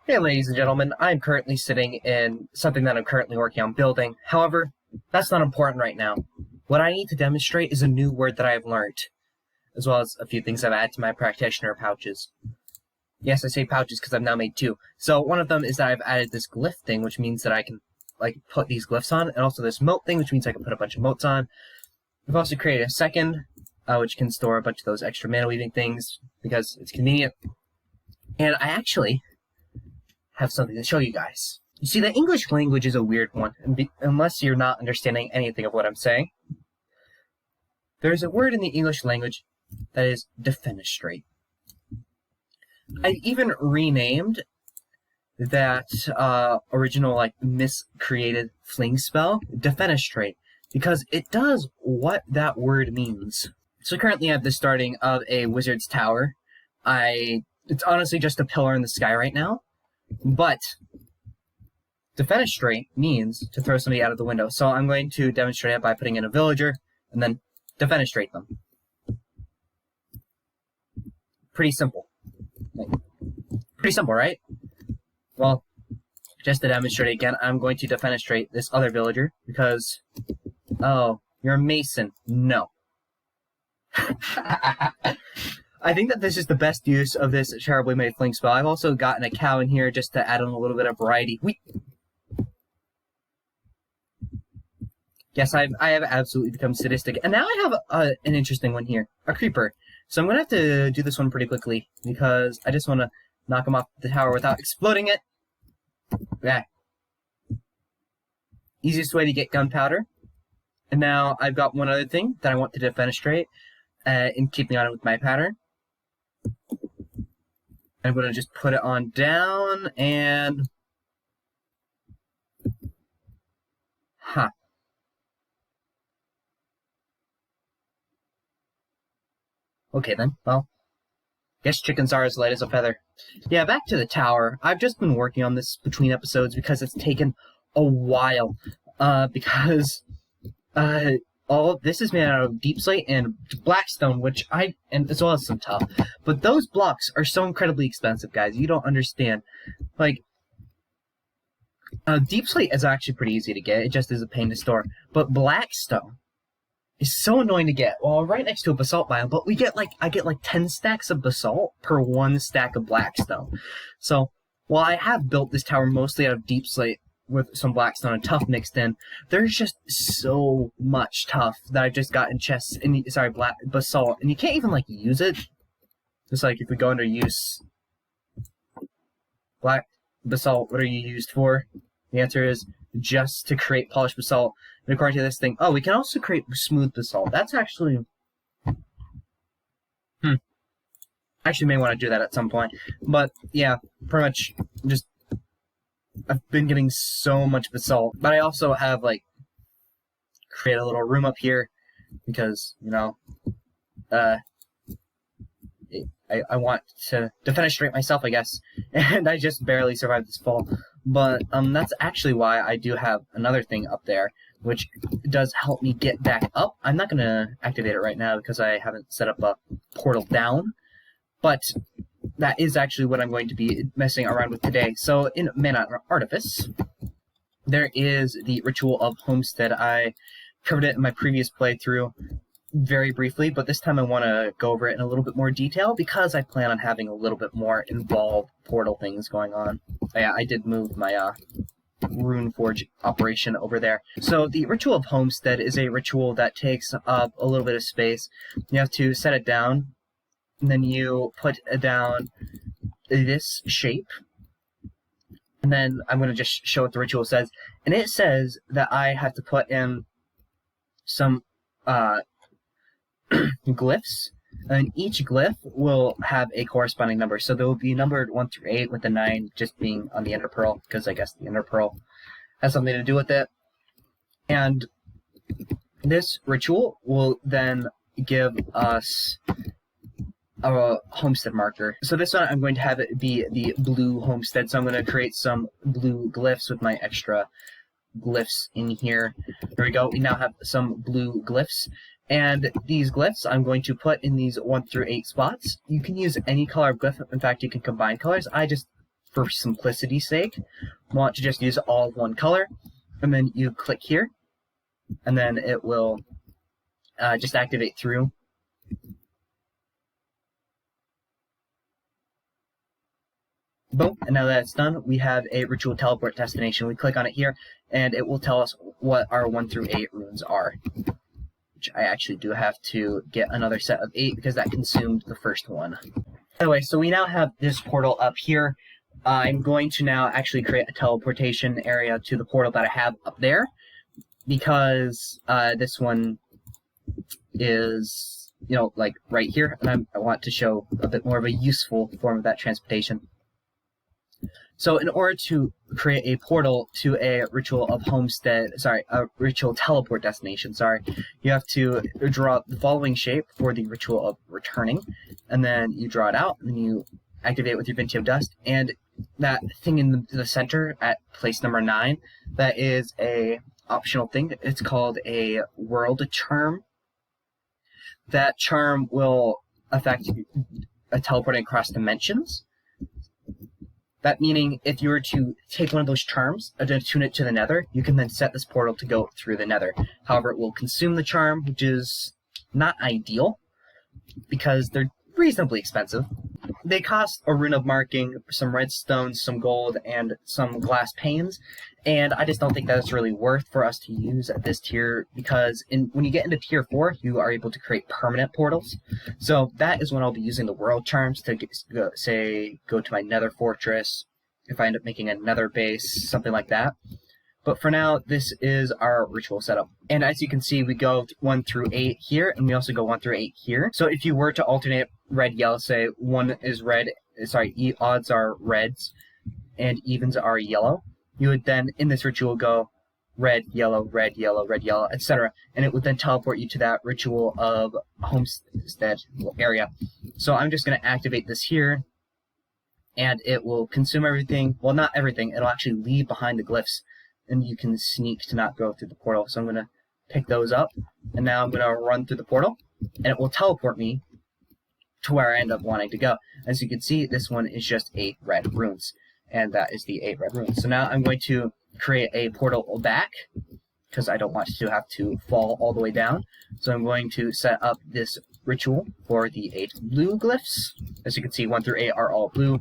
Hey ladies and gentlemen, I'm currently sitting in something that I'm currently working on building. However, that's not important right now. What I need to demonstrate is a new word that I have learned, as well as a few things I've added to my practitioner pouches. Yes, I say pouches because I've now made two. So one of them is that I've added this glyph thing, which means that I can put these glyphs on, and also this mote thing, which means I can put a bunch of motes on. I've also created a second, which can store a bunch of those extra mana weaving things because it's convenient. And I actually have something to show you guys. You see, the English language is a weird one, unless you're not understanding anything of what I'm saying. There's a word in the English language that is defenestrate. I even renamed that original miscreated fling spell defenestrate because it does what that word means. So currently I have the starting of a wizard's tower. It's honestly just a pillar in the sky right now. But defenestrate means to throw somebody out of the window. So I'm going to demonstrate it by putting in a villager and then defenestrate them. Pretty simple. Pretty simple, right? Well, just to demonstrate it again, I'm going to defenestrate this other villager because, oh, you're a mason. No. I think that this is the best use of this terribly made fling spell. I've also gotten a cow in here just to add on a little bit of variety. Yes, I have absolutely become sadistic. And now I have an interesting one here. A creeper. So I'm going to have to do this one pretty quickly because I just want to knock him off the tower without exploding it. Yeah. Easiest way to get gunpowder. And now I've got one other thing that I want to defenestrate in keeping on with my pattern. I'm going to just put it on down and... Huh. Okay then, well, guess chickens are as light as a feather. Yeah, back to the tower. I've just been working on this between episodes because it's taken a while. Because all of this is made out of deep slate and blackstone, and as well as some tuff. But those blocks are so incredibly expensive, guys. You don't understand. Deep slate is actually pretty easy to get. It just is a pain to store. But blackstone is so annoying to get. Well, right next to a basalt biome, but I get 10 stacks of basalt per 1 stack of blackstone. So, while I have built this tower mostly out of deep slate with some blackstone and tuff mixed in, there's just so much tuff that I've just got in chests, basalt, and you can't even, use it. Just if we go under use, black basalt, what are you used for? The answer is just to create polished basalt. And according to this thing, oh, we can also create smooth basalt. That's actually... Actually may want to do that at some point. But, yeah, pretty much just... I've been getting so much basalt. But I also have, create a little room up here. Because, I want to defenestrate myself, I guess. And I just barely survived this fall. But that's actually why I do have another thing up there, which does help me get back up. I'm not going to activate it right now because I haven't set up a portal down. But that is actually what I'm going to be messing around with today. So in Mana and Artifice, there is the Ritual of Homestead. I covered it in my previous playthrough very briefly, but this time I want to go over it in a little bit more detail because I plan on having a little bit more involved portal things going on. Yeah, I did move my Runeforge operation over there. So the Ritual of Homestead is a ritual that takes up a little bit of space. You have to set it down, and then you put down this shape. And then I'm going to just show what the ritual says. And it says that I have to put in some glyphs, and each glyph will have a corresponding number. So they will be numbered 1 through 8, with the 9 just being on the Ender Pearl, because I guess the Ender Pearl has something to do with it. And this ritual will then give us a homestead marker. So this one I'm going to have it be the blue homestead. So I'm going to create some blue glyphs with my extra glyphs in here. There we go. We now have some blue glyphs. And these glyphs I'm going to put in these 1 through 8 spots. You can use any color of glyph. In fact, you can combine colors. I just for simplicity's sake, want to just use all of one color, and then you click here, and then it will just activate through. Boom, and now that it's done, we have a ritual teleport destination. We click on it here, and it will tell us what our 1 through 8 runes are. Which I actually do have to get another set of 8 because that consumed the first one. Anyway, so we now have this portal up here. I'm going to now actually create a teleportation area to the portal that I have up there, because this one is, you know, like right here, and I want to show a bit more of a useful form of that transportation. So in order to create a portal to a ritual of Homestead, a ritual teleport destination, you have to draw the following shape for the ritual of returning, and then you draw it out, and then you activate with your Vinti of Dust, and that thing in the center at place number 9, that is a optional thing. It's called a world charm. That charm will affect teleporting across dimensions. That meaning, if you were to take one of those charms and attune it to the nether, you can then set this portal to go through the nether. However, it will consume the charm, which is not ideal, because they're reasonably expensive. They cost a rune of marking, some redstone, some gold, and some glass panes, and I just don't think that's really worth for us to use at this tier, because when you get into tier 4, you are able to create permanent portals. So that is when I'll be using the world charms to go to my nether fortress, if I end up making a nether base, something like that. But for now, this is our ritual setup. And as you can see, we go 1 through 8 here, and we also go 1 through 8 here. So if you were to alternate red, yellow, say 1 is red, odds are reds, and evens are yellow, you would then, in this ritual, go red, yellow, red, yellow, red, yellow, etc. And it would then teleport you to that ritual of Homestead area. So I'm just going to activate this here, and it will consume everything. Well, not everything. It'll actually leave behind the glyphs, and you can sneak to not go through the portal. So I'm going to pick those up, and now I'm going to run through the portal, and it will teleport me to where I end up wanting to go. As you can see, this one is just 8 red runes, and that is the 8 red runes. So now I'm going to create a portal back, because I don't want to have to fall all the way down. So I'm going to set up this ritual for the 8 blue glyphs. As you can see, 1 through 8 are all blue.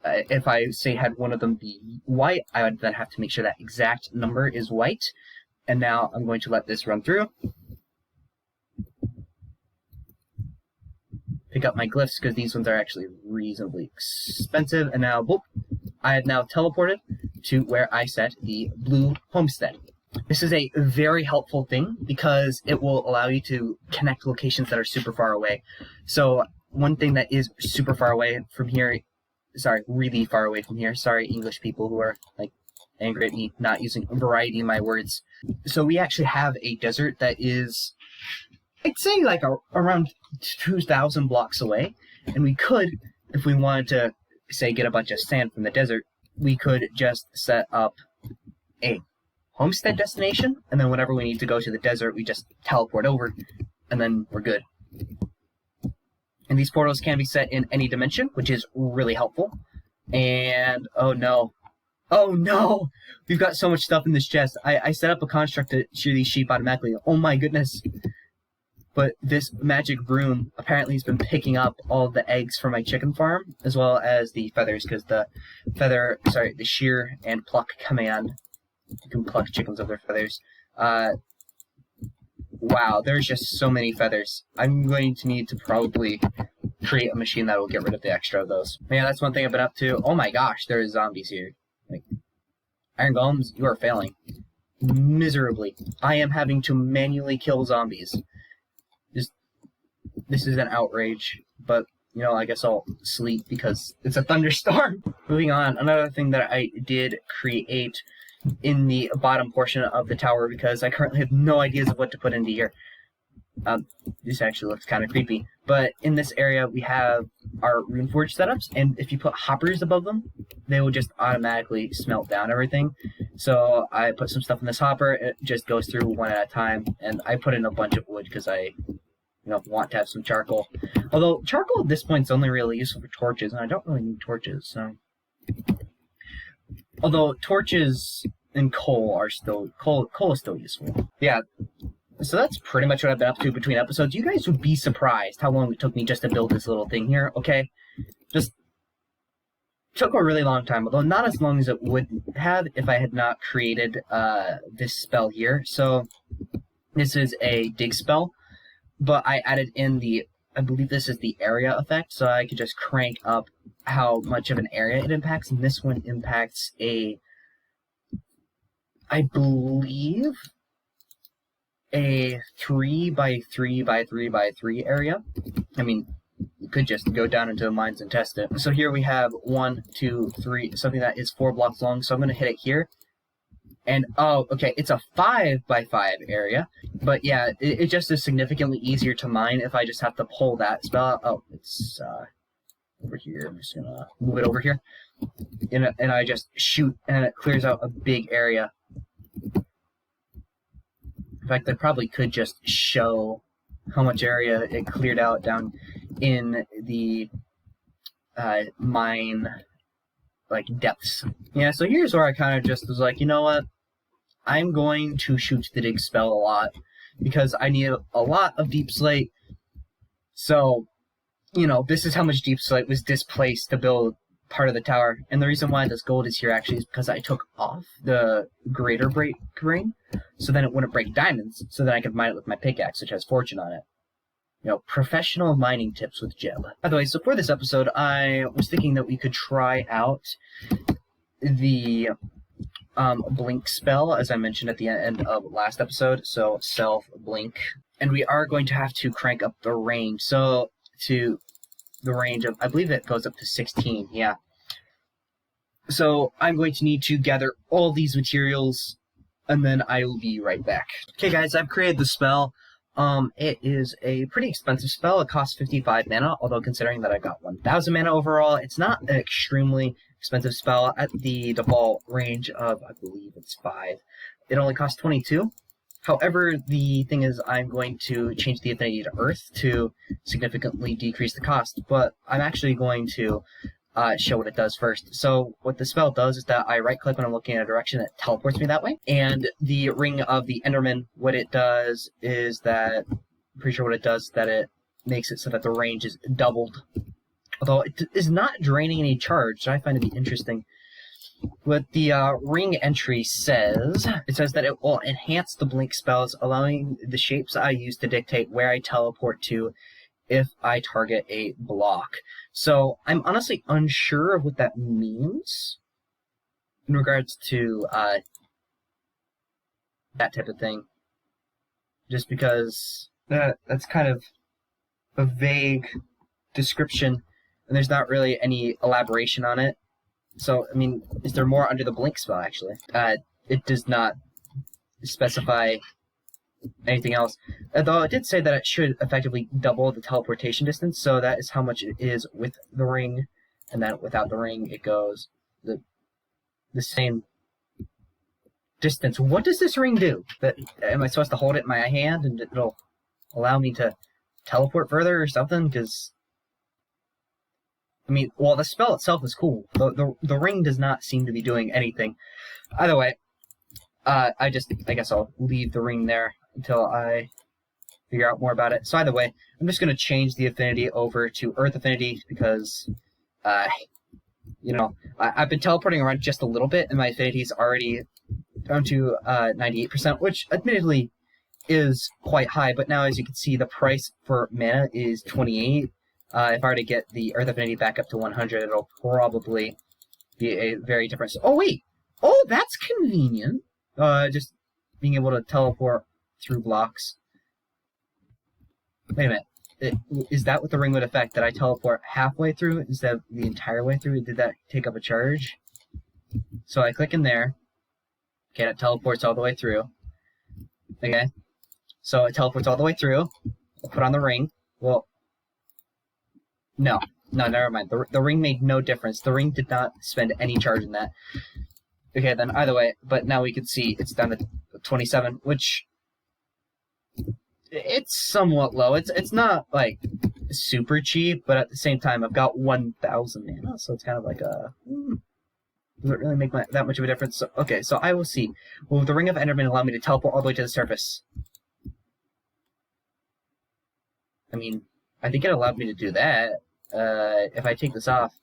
If I say had one of them be white, I would then have to make sure that exact number is white. And now I'm going to let this run through. Pick up my glyphs, because these ones are actually reasonably expensive. And now, boop, I have now teleported to where I set the blue homestead. This is a very helpful thing, because it will allow you to connect locations that are super far away. So one thing that is super far away from here, really far away from here. Sorry, English people who are like angry at me not using variety in my words. So we actually have a desert that is, I'd say, like around 2,000 blocks away. And we could, if we wanted to, say, get a bunch of sand from the desert, we could just set up a homestead destination, and then whenever we need to go to the desert, we just teleport over, and then we're good. And these portals can be set in any dimension, which is really helpful. And, oh no, we've got so much stuff in this chest. I set up a construct to shear these sheep automatically. Oh my goodness. But this magic broom apparently has been picking up all the eggs from my chicken farm, as well as the feathers, because the shear and pluck command, you can pluck chickens of their feathers. Wow, there's just so many feathers. I'm going to need to probably create a machine that will get rid of the extra of those. But yeah, that's one thing I've been up to. Oh my gosh, there's zombies here. Like, Iron Golems, you are failing miserably. I am having to manually kill zombies. This is an outrage, but, you know, I guess I'll sleep because it's a thunderstorm. Moving on, another thing that I did create in the bottom portion of the tower, because I currently have no ideas of what to put into here. This actually looks kind of creepy. But in this area, we have our Runeforge setups, and if you put hoppers above them, they will just automatically smelt down everything. So I put some stuff in this hopper, it just goes through one at a time, and I put in a bunch of wood because I want to have some charcoal. Although charcoal at this point is only really useful for torches, and I don't really need torches, so Although torches and coal is still useful. Yeah. So that's pretty much what I've been up to between episodes. You guys would be surprised how long it took me just to build this little thing here, okay? Just took a really long time, although not as long as it would have if I had not created this spell here. So this is a dig spell, but I added in I believe this is the area effect, so I could just crank up how much of an area it impacts, and this one impacts I believe, a 3 by 3 by 3 by 3 area. I mean, you could just go down into the mines and test it. So here we have 1, 2, 3, something that is 4 blocks long. So I'm going to hit it here. And, oh, okay, it's a 5 by 5 area. But yeah, it just is significantly easier to mine if I just have to pull that spell. Oh, it's over here. I'm just going to move it over here. And I just shoot, and it clears out a big area. In fact, I probably could just show how much area it cleared out down in the mine, like, depths. Yeah, so here's where I kind of just was like, you know what? I'm going to shoot the dig spell a lot, because I need a lot of deep slate. So, you know, this is how much deep slate was displaced to build part of the tower. And the reason why this gold is here actually is because I took off the greater break ring, so then it wouldn't break diamonds, so then I could mine it with my pickaxe, which has fortune on it. You know, professional mining tips with Jeb. By the way, so for this episode, I was thinking that we could try out the blink spell, as I mentioned at the end of last episode, so self-blink. And we are going to have to crank up the range, so to the range of, I believe it goes up to 16, yeah. So I'm going to need to gather all these materials, and then I will be right back. Okay guys, I've created the spell. It is a pretty expensive spell. It costs 55 mana, although considering that I got 1,000 mana overall, it's not an extremely expensive spell. At the default range of, I believe it's 5, it only costs 22. However, the thing is, I'm going to change the affinity to Earth to significantly decrease the cost, but I'm actually going to show what it does first. So what the spell does is that I right-click when I'm looking in a direction, it teleports me that way. And the Ring of the Enderman, what it does is that, I'm pretty sure what it does is that it makes it so that the range is doubled. Although it is not draining any charge, so I find it to be interesting. What the ring entry says, it says that it will enhance the blink spells, allowing the shapes I use to dictate where I teleport to if I target a block. So I'm honestly unsure of what that means in regards to that type of thing. Just because that's kind of a vague description, and there's not really any elaboration on it. So, I mean, is there more under the blink spell, actually? It does not specify anything else. Although it did say that it should effectively double the teleportation distance, so that is how much it is with the ring, and then without the ring, it goes the same distance. What does this ring do? Am I supposed to hold it in my hand, and it'll allow me to teleport further or something? Because, I mean, well, the spell itself is cool. The ring does not seem to be doing anything. Either way, I guess I'll leave the ring there until I figure out more about it. So either way, I'm just going to change the affinity over to Earth affinity because, you know, I've been teleporting around just a little bit, and my affinity is already down to 98%, which admittedly is quite high. But now, as you can see, the price for mana is 28. If I were to get the Earth affinity back up to 100, it'll probably be a very different... Oh, wait! Oh, that's convenient! Just being able to teleport through blocks. Wait a minute. Is that what the ring would affect? Did I teleport halfway through instead of the entire way through? Did that take up a charge? So I click in there. Okay, that teleports all the way through. Okay. So it teleports all the way through. I'll put on the ring. Well... No, never mind. The ring made no difference. The ring did not spend any charge in that. Okay, then either way, but now we can see it's down to 27, which it's somewhat low. It's not like super cheap, but at the same time, I've got 1,000 mana, so it's kind of like a Does it really make that much of a difference? So, okay, so I will see. Will the Ring of Enderman allow me to teleport all the way to the surface? I mean, I think it allowed me to do that. If I take this off.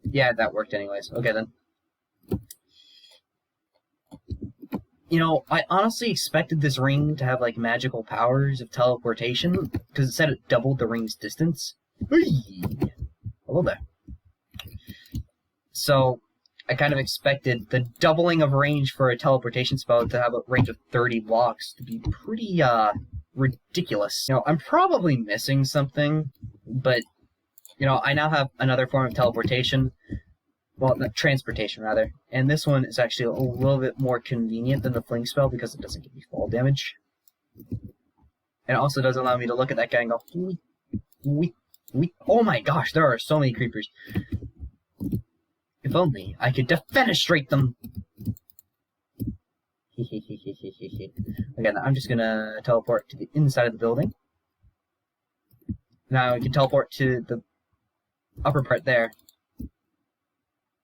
Yeah, that worked anyways. Okay, then. You know, I honestly expected this ring to have, like, magical powers of teleportation, because it said it doubled the ring's distance. Whee! Hello there. So, I kind of expected the doubling of range for a teleportation spell to have a range of 30 blocks to be pretty, ridiculous. You know, I'm probably missing something, but, you know, I now have another form of teleportation. Well, not transportation, rather. And this one is actually a little bit more convenient than the fling spell because it doesn't give me fall damage. And it also does allow me to look at that guy and go, wee, wee, wee. Oh my gosh, there are so many creepers. If only I could defenestrate them. Again, I'm just gonna teleport to the inside of the building. Now I can teleport to the upper part there.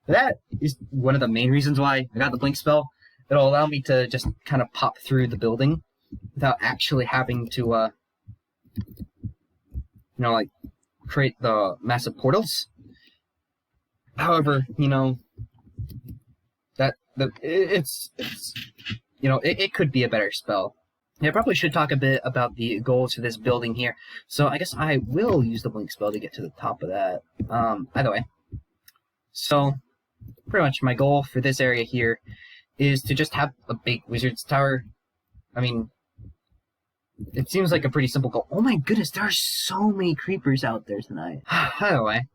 That is one of the main reasons why I got the blink spell. It'll allow me to just kind of pop through the building without actually having to, you know, like, create the massive portals. However, you know, it's you know, it could be a better spell. Yeah, I probably should talk a bit about the goals for this building here. So I guess I will use the blink spell to get to the top of that. Either way. So, pretty much my goal for this area here is to just have a big wizard's tower. I mean, it seems like a pretty simple goal. Oh my goodness, there are so many creepers out there tonight. Either way.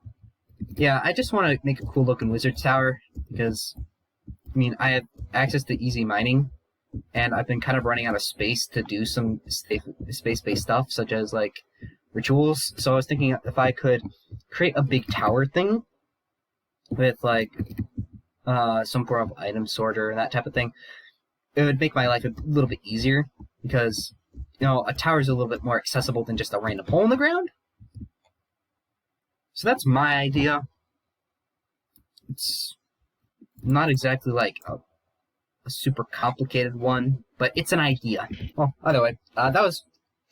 Yeah, I just want to make a cool looking wizard's tower because, I mean, I have access to easy mining, and I've been kind of running out of space to do some space-based stuff, such as, like, rituals. So I was thinking if I could create a big tower thing with, like, some form of item sorter and that type of thing, it would make my life a little bit easier because, you know, a tower is a little bit more accessible than just a random hole in the ground. So that's my idea. It's not exactly like a super complicated one, but it's an idea. Well, either way, that was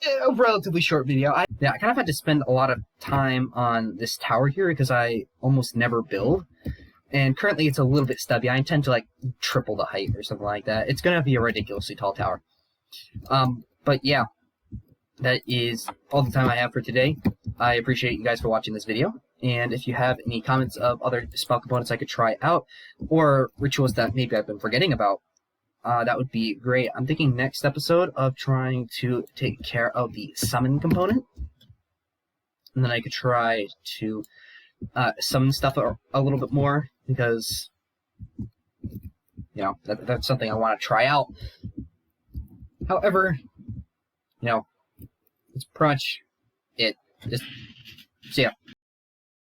a relatively short video. I kind of had to spend a lot of time on this tower here because I almost never build. And currently it's a little bit stubby. I intend to, like, triple the height or something like that. It's going to be a ridiculously tall tower. But yeah, that is all the time I have for today. I appreciate you guys for watching this video. And if you have any comments of other spell components I could try out, or rituals that maybe I've been forgetting about, that would be great. I'm thinking next episode of trying to take care of the summon component. And then I could try to summon stuff a little bit more, because, you know, that's something I want to try out. However, you know, it's pretty much it. Just see ya.